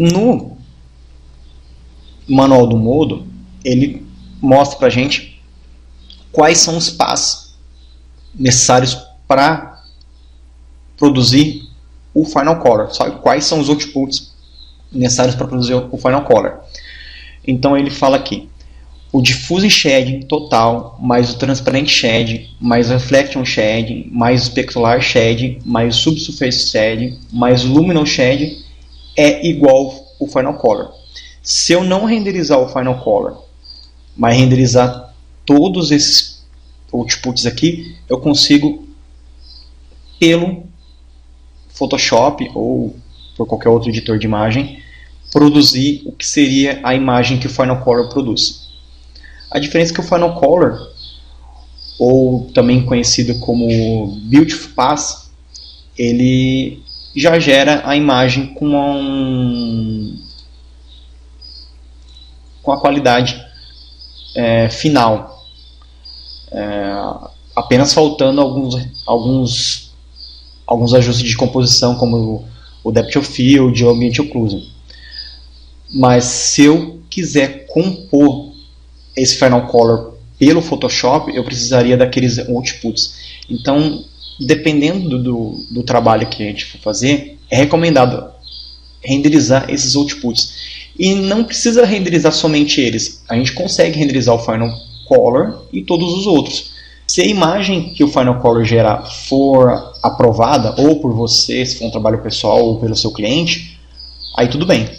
No manual do Modo, ele mostra pra gente quais são os passos necessários para produzir o Final Color, sabe? Quais são os outputs necessários para produzir o Final Color. Então ele fala aqui: o Diffuse Shading total, mais o Transparent Shading, mais o Reflection Shading, mais o Specular Shading, mais o Subsurface Shading, mais o Luminous Shading é igual ao Final Color. Se eu não renderizar o Final Color, mas renderizar todos esses outputs aqui, eu consigo, pelo Photoshop ou por qualquer outro editor de imagem, produzir o que seria a imagem que o Final Color produz. A diferença é que o Final Color, ou também conhecido como Beautiful Pass, ele já gera a imagem com a qualidade final, apenas faltando alguns ajustes de composição, como o Depth of Field ou Ambient Occlusion. Mas se eu quiser compor esse Final Color pelo Photoshop, eu precisaria daqueles outputs. Então, dependendo do trabalho que a gente for fazer, é recomendado renderizar esses outputs. E não precisa renderizar somente eles. A gente consegue renderizar o Final Color e todos os outros. Se a imagem que o Final Color gerar for aprovada, ou por você, se for um trabalho pessoal, ou pelo seu cliente, aí tudo bem.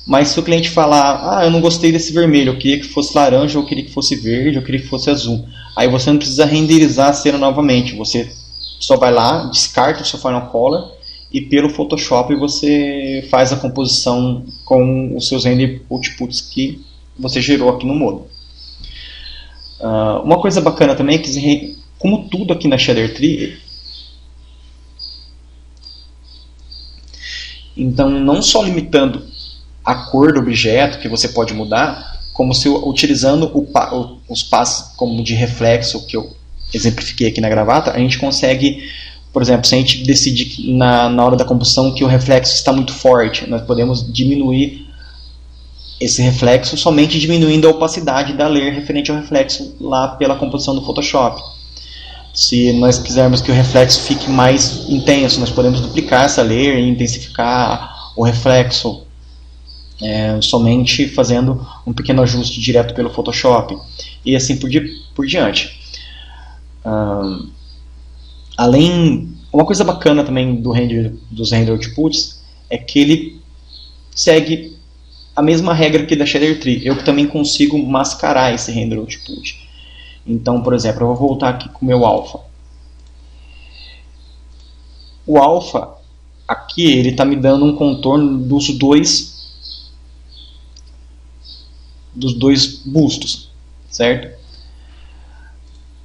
Mas se o cliente falar: eu não gostei desse vermelho, eu queria que fosse laranja, eu queria que fosse verde, eu queria que fosse azul, aí você não precisa renderizar a cena novamente. Você só vai lá, descarta o seu Final Color e pelo Photoshop você faz a composição com os seus render outputs que você gerou aqui no Modo. Uma coisa bacana também é que, como tudo aqui na Shader Tree, então não só limitando a cor do objeto, que você pode mudar, como se utilizando os passos como de reflexo que eu exemplifiquei aqui na gravata, a gente consegue, por exemplo, se a gente decidir na hora da composição que o reflexo está muito forte, nós podemos diminuir esse reflexo somente diminuindo a opacidade da layer referente ao reflexo lá pela composição do Photoshop. Se nós quisermos que o reflexo fique mais intenso, nós podemos duplicar essa layer e intensificar o reflexo, somente fazendo um pequeno ajuste direto pelo Photoshop, e assim por diante. Uma coisa bacana também dos render outputs é que ele segue a mesma regra que da Shader Tree. Eu também consigo mascarar esse render output. Então, por exemplo, eu vou voltar aqui com o meu alpha. O alpha aqui ele está me dando um contorno dos dois bustos, certo?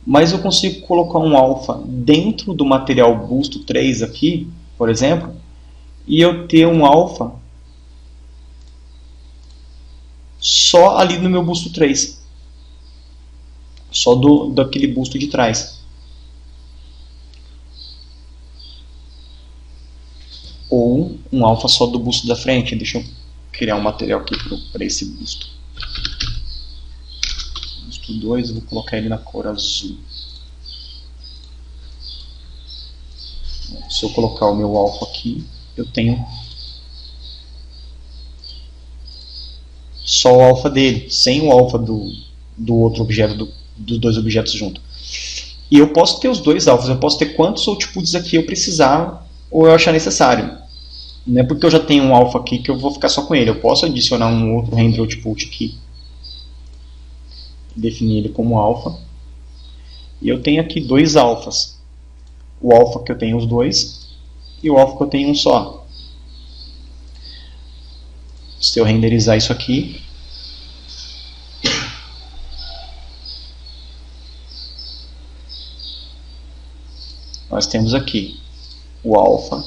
Mas eu consigo colocar um alpha dentro do material busto 3 aqui, por exemplo, e eu ter um alpha só ali no meu busto 3, só daquele busto de trás. Ou um alpha só do busto da frente. Deixa eu criar um material aqui para esse busto. Busto 2, eu vou colocar ele na cor azul. Se eu colocar o meu alpha aqui, eu tenho só o alpha dele, sem o alpha do outro objeto, dos dois objetos juntos. E eu posso ter os dois alphas, eu posso ter quantos outputs aqui eu precisar ou eu achar necessário. Não é porque eu já tenho um alpha aqui que eu vou ficar só com ele. Eu posso adicionar um outro render output aqui, definir ele como alpha, e eu tenho aqui dois alphas. O alpha que eu tenho os dois e o alpha que eu tenho um só. Se eu renderizar isso aqui, nós temos aqui o alpha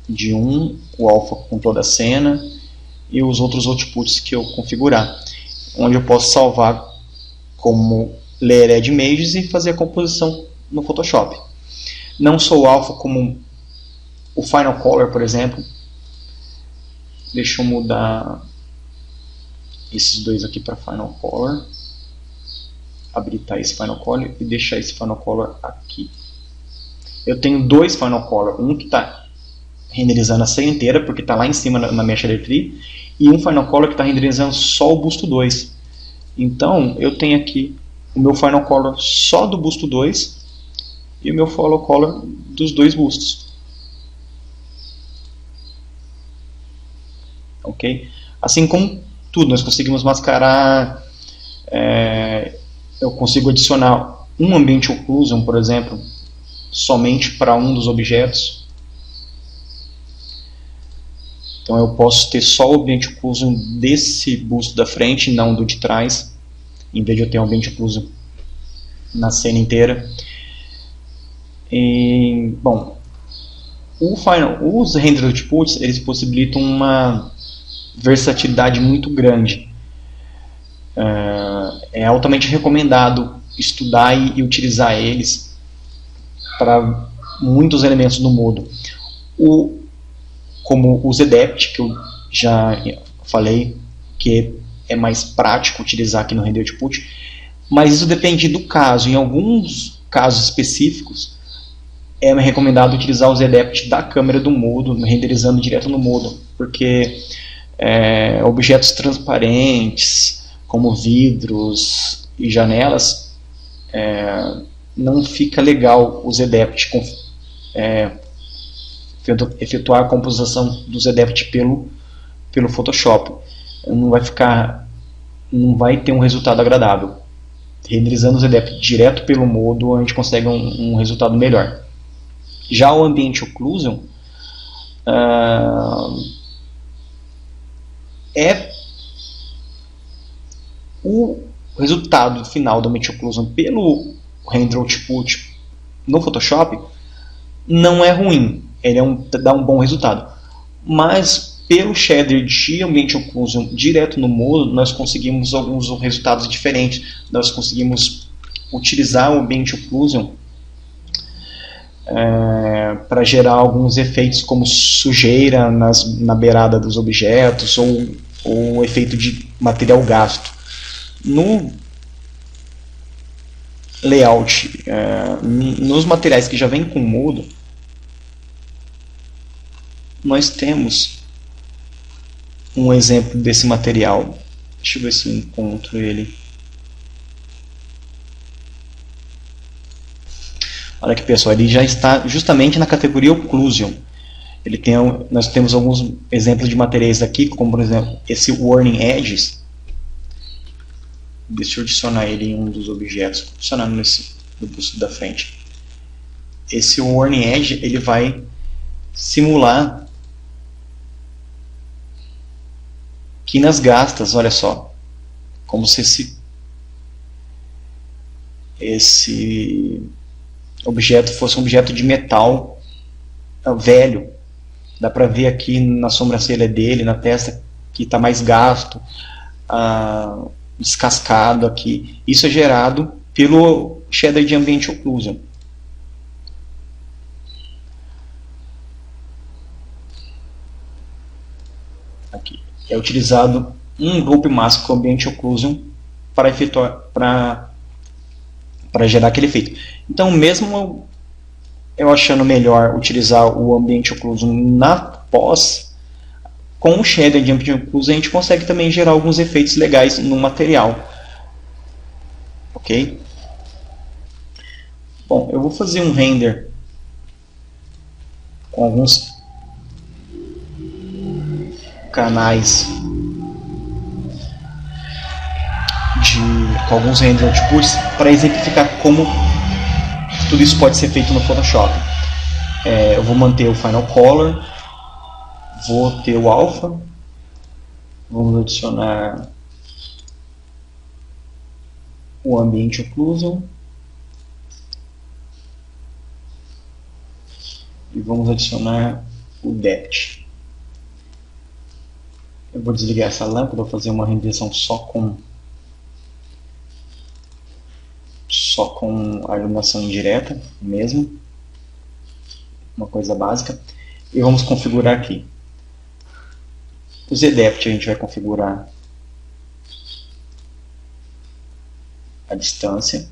de um, o alpha com toda a cena e os outros outputs que eu configurar, onde eu posso salvar como layer add images e fazer a composição no Photoshop. Não só o alpha como o Final Color, por exemplo, Deixa eu mudar esses dois aqui para Final Color. Habilitar esse Final Color e deixar esse Final Color aqui. Eu tenho dois Final Color, um que está renderizando a cena inteira, porque está lá em cima na minha Shader Tree, e um Final Color que está renderizando só o busto 2. Então, eu tenho aqui o meu Final Color só do busto 2 e o meu Follow Color dos dois bustos. Ok? Assim como tudo, nós conseguimos mascarar, eu consigo adicionar um Ambient Occlusion, por exemplo, somente para um dos objetos. Então eu posso ter só o Ambient Occlusion desse busto da frente, não do de trás, em vez de eu ter um Ambient Occlusion na cena inteira. E, bom, os render outputs eles possibilitam uma versatilidade muito grande. É altamente recomendado estudar e utilizar eles para muitos elementos do modo. Como o ZDept, que eu já falei, que é mais prático utilizar aqui no Render Output, mas isso depende do caso. Em alguns casos específicos, é recomendado utilizar o ZDept da câmera do modo, renderizando direto no modo, porque objetos transparentes, como vidros e janelas, não fica legal o ZDept efetuar a composição do ZDept pelo Photoshop. Não vai ter um resultado agradável. Renderizando o ZDept direto pelo modo, a gente consegue um resultado melhor. Já o Ambient Occlusion o resultado final do Ambient Occlusion pelo Render Output no Photoshop não é ruim, ele dá um bom resultado, mas pelo shader de Ambient Occlusion direto no modo, nós conseguimos alguns resultados diferentes. Nós conseguimos utilizar o Ambient Occlusion para gerar alguns efeitos como sujeira na beirada dos objetos ou efeito de material gasto. No layout, nos materiais que já vem com modo, nós temos um exemplo desse material. Deixa eu ver se eu encontro ele. Olha aqui, pessoal, ele já está justamente na categoria Occlusion. Nós temos alguns exemplos de materiais aqui, como por exemplo esse Warning Edges. Deixa eu adicionar ele em um dos objetos. Vou adicionar no busto da frente. Esse Warning Edge ele vai simular quinas gastas, olha só, como se esse objeto fosse um objeto de metal velho. Dá para ver aqui na sobrancelha dele, na testa, que está mais gasto, descascado aqui. Isso é gerado pelo shader de Ambient Occlusion. Aqui. É utilizado um Rope Mask com Ambient Occlusion para gerar aquele efeito. Então, mesmo eu achando melhor utilizar o Ambient Occlusion na pós, com o shader de Ambient Occlusion a gente consegue também gerar alguns efeitos legais no material. Ok? Bom, eu vou fazer um render com alguns canais com alguns render outputs para exemplificar como tudo isso pode ser feito no Photoshop. Eu vou manter o Final Color, vou ter o Alpha, vamos adicionar o Ambient Occlusion e vamos adicionar o Depth. Eu vou desligar essa lâmpada, vou fazer uma renderização só com a iluminação indireta mesmo, uma coisa básica, e vamos configurar aqui. O ZDepth a gente vai configurar a distância.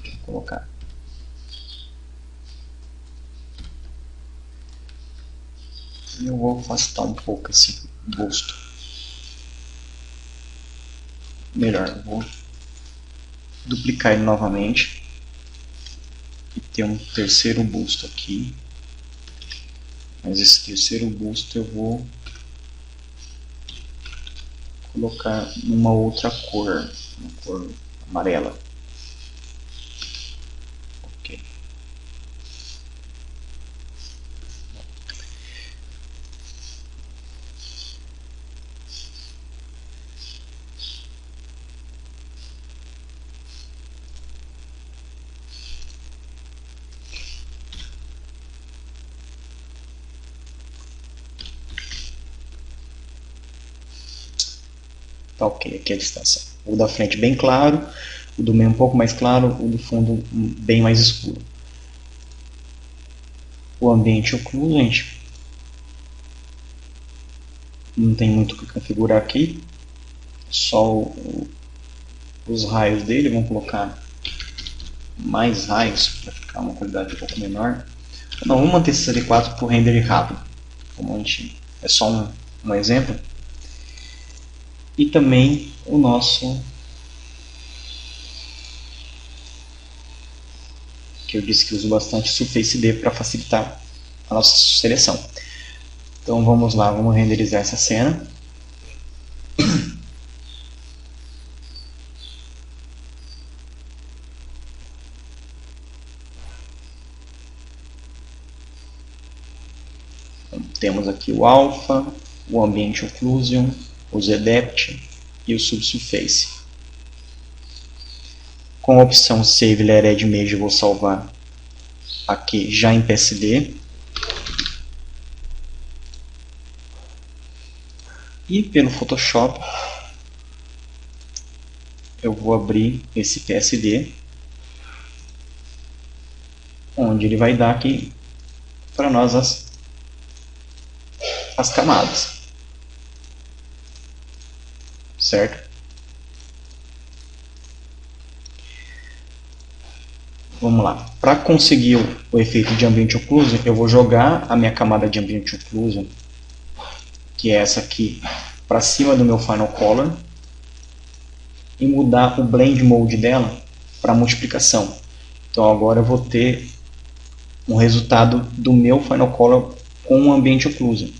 Vou colocar. Eu vou afastar um pouco esse busto. Melhor, eu vou duplicar ele novamente e ter um terceiro busto aqui. Mas esse terceiro busto eu vou colocar numa outra cor, uma cor amarela. Ok. Tá ok, aqui é a distância. O da frente bem claro, o do meio um pouco mais claro, o do fundo bem mais escuro. O ambiente ocluso, gente, não tem muito o que configurar aqui, só os raios dele, vamos colocar mais raios para ficar uma qualidade um pouco menor. Não, vamos manter esse 64 para o render rápido, como a gente, é só um exemplo. E também o nosso, que eu disse que uso bastante, Surface D para facilitar a nossa seleção. Então vamos lá, vamos renderizar essa cena. Então, temos aqui o Alpha, o Ambient Occlusion, o ZDepth e o Subsurface. Com a opção Save Layered Image eu vou salvar aqui já em PSD. E pelo Photoshop eu vou abrir esse PSD, onde ele vai dar aqui para nós as camadas. Certo? Vamos lá. Para conseguir o efeito de Ambient Occlusion, eu vou jogar a minha camada de Ambient Occlusion, que é essa aqui, para cima do meu Final Color e mudar o Blend Mode dela para multiplicação. Então agora eu vou ter um resultado do meu Final Color com o Ambient Occlusion.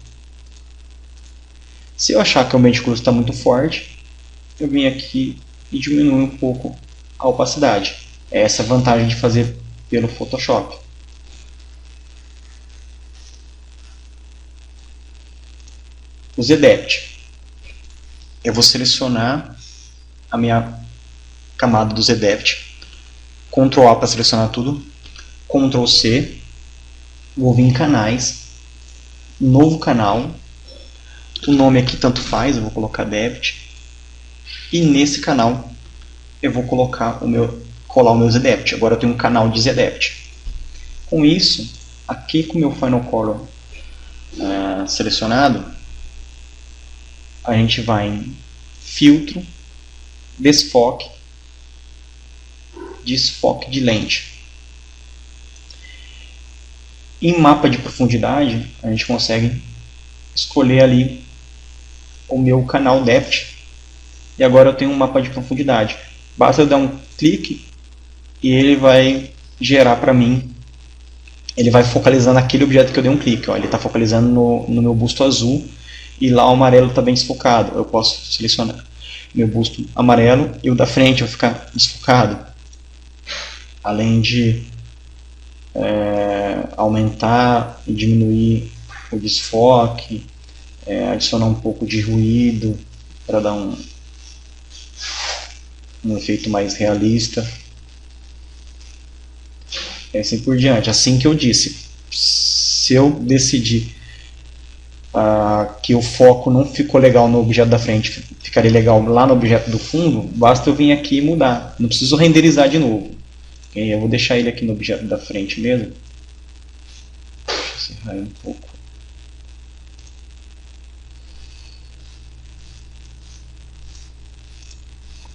Se eu achar que o Ambient Occlusion está muito forte, eu venho aqui e diminuo um pouco a opacidade. É essa a vantagem de fazer pelo Photoshop. O ZDepth. Eu vou selecionar a minha camada do ZDepth. Ctrl A para selecionar tudo. Ctrl C. Vou vir em canais. Novo canal. O nome aqui tanto faz, eu vou colocar Depth. E nesse canal eu vou colar o meu ZDepth. Agora eu tenho um canal de ZDepth. Com isso, aqui com o meu Final Color selecionado, a gente vai em Filtro, Desfoque de lente. Em Mapa de Profundidade, a gente consegue escolher ali o meu canal Depth. E agora eu tenho um mapa de profundidade. Basta eu dar um clique e ele vai gerar para mim. Ele vai focalizar naquele objeto que eu dei um clique. Ó. Ele está focalizando no meu busto azul e lá o amarelo está bem desfocado. Eu posso selecionar meu busto amarelo e o da frente vai ficar desfocado. Além de aumentar e diminuir o desfoque, adicionar um pouco de ruído para dar um efeito mais realista, e assim por diante. Assim que eu disse, se eu decidir que o foco não ficou legal no objeto da frente, ficaria legal lá no objeto do fundo, basta eu vir aqui e mudar, não preciso renderizar de novo. Eu vou deixar ele aqui no objeto da frente mesmo. Deixa eu encerrar um pouco.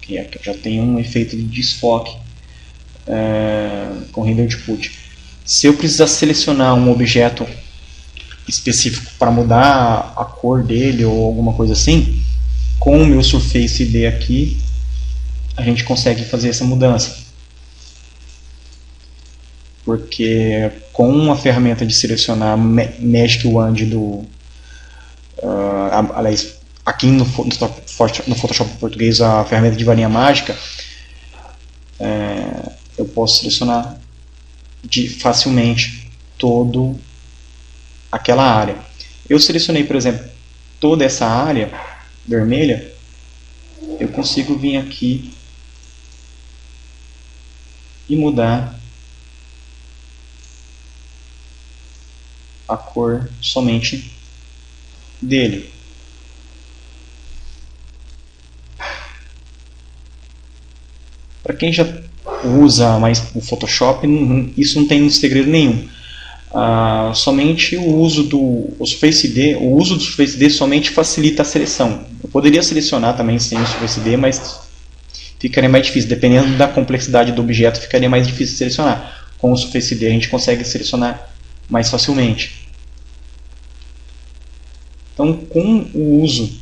que aqui já tem um efeito de desfoque com render output. Se eu precisar selecionar um objeto específico para mudar a cor dele ou alguma coisa assim, com o meu Surface ID aqui, a gente consegue fazer essa mudança. Porque com a ferramenta de selecionar Magic Wand aliás, aqui no Photoshop português, a ferramenta de varinha mágica, eu posso selecionar facilmente toda aquela área. Eu selecionei, por exemplo, toda essa área vermelha, eu consigo vir aqui e mudar a cor somente dele. Para quem já usa mais o Photoshop, isso não tem segredo nenhum. Somente o uso do Surface ID somente facilita a seleção. Eu poderia selecionar também sem o Surface ID, mas ficaria mais difícil. Dependendo da complexidade do objeto, ficaria mais difícil de selecionar. Com o Surface ID a gente consegue selecionar mais facilmente. Então, com o uso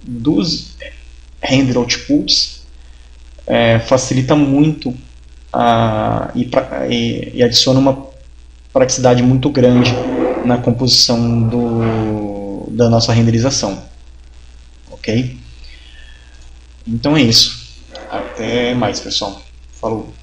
dos render outputs, facilita muito e adiciona uma praticidade muito grande na composição da nossa renderização. Ok? Então é isso. Até mais, pessoal. Falou!